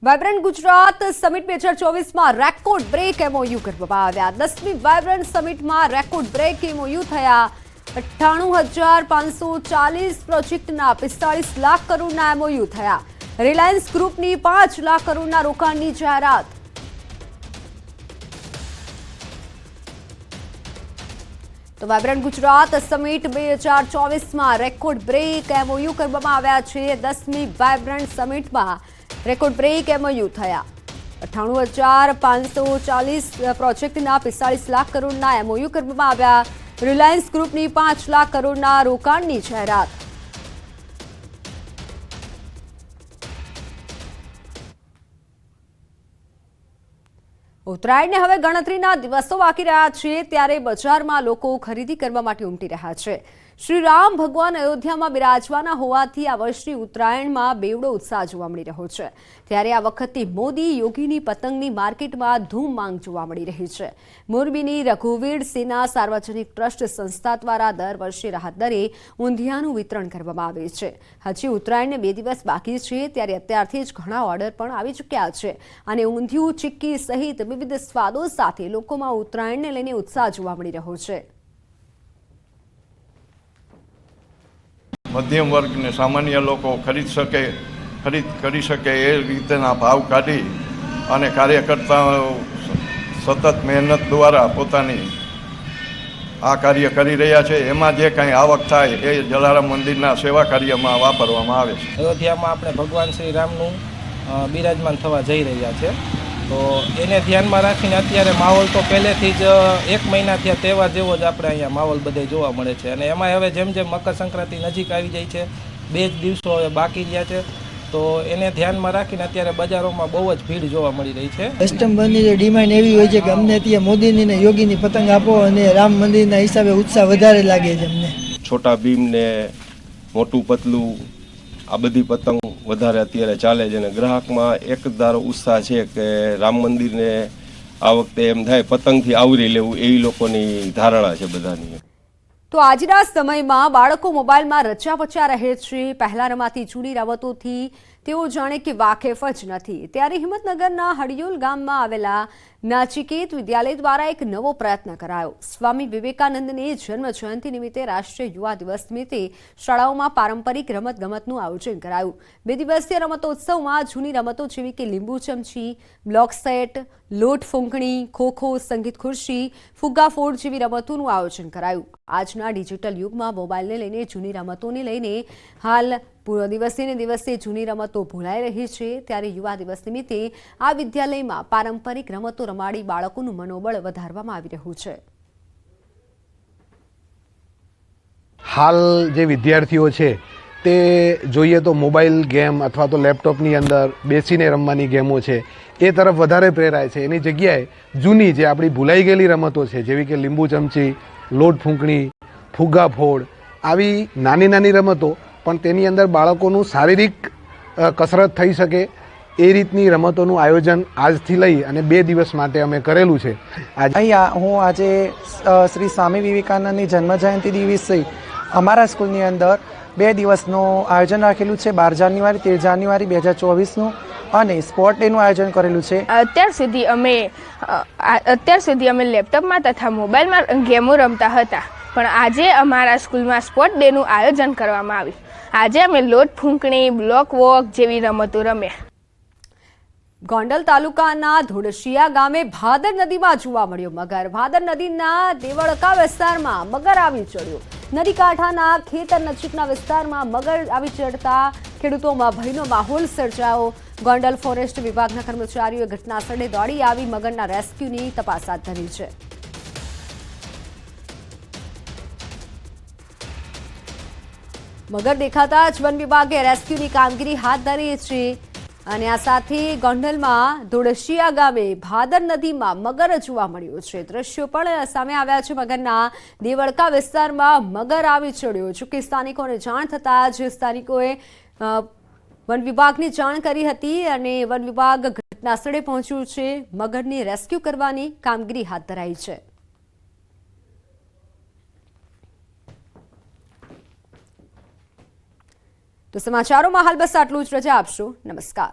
Vibrant Gujarat summit 2024 record break MOU કરવામાં આવ્યા। 10મી વાયબ્રન્ટ સમિટમાં રેકોર્ડ બ્રેક એમઓયુ થયા। 98,540 પ્રોજેક્ટના 45 લાખ કરોડના એમઓયુ થયા। રિલાયન્સ ગ્રુપની 5 લાખ કરોડના રોકાણની જાહેરાત। તો vibrant Gujarat summit 2024 record break MOU કરવામાં આવ્યા છે। 10મી વાયબ્રન્ટ સમિટમાં રેકોર્ડ બ્રેક એમઓયુ થયા। 98,540 પ્રોજેક્ટના 45 લાખ કરોડના એમઓયુ કરવામાં આવ્યા। રિલાયન્સ ગ્રુપની 5 લાખ કરોડના રોકાણની જાહેરાત। ઉત્તરાયણને હવે ગણતરીના દિવસો બાકી રહ્યા છે, ત્યારે બજારમાં લોકો ખરીદી કરવા માટે ઉમટી રહ્યા છે। શ્રી રામ ભગવાન અયોધ્યામાં બિરાજવાના હોવાથી આ વર્ષની ઉત્તરાયણમાં બેવડો ઉત્સાહ જોવા મળી રહ્યો છે। ત્યારે આ વખતે મોદી યોગીની પતંગની માર્કેટમાં ધૂમ માંગ જોવા મળી રહી છે। મોરબીની રઘુવીર સેના સાર્વજનિક ટ્રસ્ટ સંસ્થા દ્વારા દર વર્ષે રાહત દરે ઊંધિયાનું વિતરણ કરવામાં આવે છે। હજી ઉત્તરાયણને 2 દિવસ બાકી છે, ત્યારે અત્યારથી જ ઘણા ઓર્ડર પણ આવી ચૂક્યા છે અને ઊંધિયું, ચિક્કી સહિત વિવિધ સ્વાદો સાથે લોકોમાં ઉત્તરાયણને લઈને ઉત્સાહ જોવા મળી રહ્યો છે। મધ્યમ વર્ગ ને સામાન્ય લોકો ખરીદ કરી શકે એ રીતના ભાવ કાઢી અને કાર્યકર્તાઓ સતત મહેનત દ્વારા પોતાની આ કાર્ય કરી રહ્યા છે। એમાં જે કંઈ આવક થાય એ જલારામ મંદિરના સેવા કાર્યમાં વાપરવામાં આવે છે। અયોધ્યામાં આપણે ભગવાન શ્રી રામનું બિરાજમાન થવા જઈ રહ્યા છે, તો એને ધ્યાનમાં રાખીને અત્યારે માહોલ તો પહેલેથી જ 1 મહિનાથી આ તહેવાર જેવો જ આપણે અહીંયા માહોલ બધે જોવા મળે છે। અને એમાં હવે જેમ જેમ મકર સંક્રાંતિ નજીક આવી જાય છે, 2 જ દિવસો હવે બાકી રહ્યા છે, તો એને ધ્યાનમાં રાખીને અત્યારે બજારોમાં બહુ જ ભીડ જોવા મળી રહી છે। કસ્ટમરની જે ડિમાન્ડ એવી હોય છે કે અમને ત્યાં મોદીની ને યોગીની પતંગ આપો, અને રામ મંદિરના હિસાબે ઉત્સાહ વધારે લાગે છે અમને। છોટા ભીમ ને મોટું પતલું આ બધી પતંગ વધારે અત્યારે ચાલે છે, અને ગ્રાહકમાં એક ધારો ઉત્સાહ છે કે રામ મંદિરને આ વખતે એમ થાય પતંગથી આવરી લેવું, એવી લોકોની ધારણા છે બધાની। તો આજના સમયમાં બાળકો મોબાઈલમાં રચ્યા પચ્યા રહે છે। પહેલા રમાતી જૂની રમતોથી તેઓ જાણે કે વાકેફ જ નથી। ત્યારે હિંમતનગરના હડિયોલ ગામમાં આવેલા નાચિકેત વિદ્યાલય દ્વારા એક નવો પ્રયત્ન કરાયો। સ્વામી વિવેકાનંદની જન્મ જયંતિ નિમિત્તે રાષ્ટ્રીય યુવા દિવસ નિમિત્તે શાળાઓમાં પારંપરિક રમતગમતનું આયોજન કરાયું। 2 દિવસીય રમતોત્સવમાં જૂની રમતો જેવી કે લીંબુ ચમચી, બ્લોક સેટ, લોટ ફૂંકણી, ખોખો, સંગીત ખુરશી, ફુગ્ગા ફોડ જેવી રમતોનું આયોજન કરાયું। આજના ડિજિટલ યુગમાં મોબાઈલને લઈને જૂની રમતોને લઈને હાલ પૂરો દિવસે દિવસે જૂની રમતો ભૂલાઈ રહી છે। ત્યારે યુવા દિવસ નિમિત્તે આ વિદ્યાલયમાં પારંપરિક રમતો રમાડી બાળકોનું મનોબળ વધારવામાં આવી રહ્યું છે। હાલ જે વિદ્યાર્થીઓ છે તે જોઈએ તો મોબાઈલ ગેમ અથવા તો લેપટોપની અંદર બેસીને રમવાની ગેમો છે એ તરફ વધારે પ્રેરાય છે। એની જગ્યાએ જૂની જે આપણી ભૂલાઈ ગયેલી રમતો છે, જેવી કે લીંબુ ચમચી, લોટ ફૂંકણી, ફુગ્ગા ફોડ, આવી નાની નાની રમતો પણ તેની અંદર બાળકોનું શારીરિક કસરત થઈ શકે એ રીતની રમતોનું આયોજન આજથી લઈ અને 2 દિવસ માટે અમે કરેલું છે। અહીંયા હું આજે શ્રી સ્વામી વિવેકાનંદની જન્મજયંતિ દિવસે અમારા સ્કૂલની અંદર 2 દિવસનું આયોજન રાખેલું છે। 12 જાન્યુઆરી, 13 જાન્યુઆરી 2024નું અને સ્પોર્ટ ડેનું આયોજન કરેલું છે। અત્યાર સુધી અમે લેપટોપમાં તથા મોબાઈલમાં ગેમો રમતા હતા, પણ આજે અમારા સ્કૂલમાં સ્પોર્ટ ડેનું આયોજન કરવામાં આવ્યું। આજે અમે લોટ ફૂંકણી, બ્લોક વોક જેવી રમતો રમ્યા। ગોંડલ તાલુકાના ધોળશિયા ગામે ભાદર નદીમાં જોવા મળ્યો મગર। ભાદર નદીના દેવળકા વિસ્તારમાં મગર આવી ચડ્યો। નદી કાંઠાના ખેતર નજીકના વિસ્તારમાં મગર આવી ચડતા ખેડૂતોમાં ભયનો માહોલ સર્જાયો। ગોંડલ ફોરેસ્ટ વિભાગના કર્મચારીઓએ ઘટના સ્થળે દોડી આવી મગરના રેસ્ક્યુની તપાસ હાથ ધરી છે। મગર દેખાતા જ વન વિભાગે રેસ્ક્યુની કામગીરી હાથ ધરી છે। અને આ સાથે ગોંડલમાં ધોળશિયા ગામે ભાદર નદીમાં મગર જોવા મળ્યો છે। દ્રશ્યો પણ સામે આવ્યા છે મગરના। દેવળકા વિસ્તારમાં મગર આવી ચડ્યો। જોકે સ્થાનિકોને જાણ થતાં જ સ્થાનિકોએ વન વિભાગની જાણ કરી હતી અને વન વિભાગ ઘટના સ્થળે પહોંચ્યું છે। મગરની રેસ્ક્યુ કરવાની કામગીરી હાથ ધરાઈ છે। તો સમાચારોમાં હાલ બસ આટલું જ। રજા આપશો। નમસ્કાર।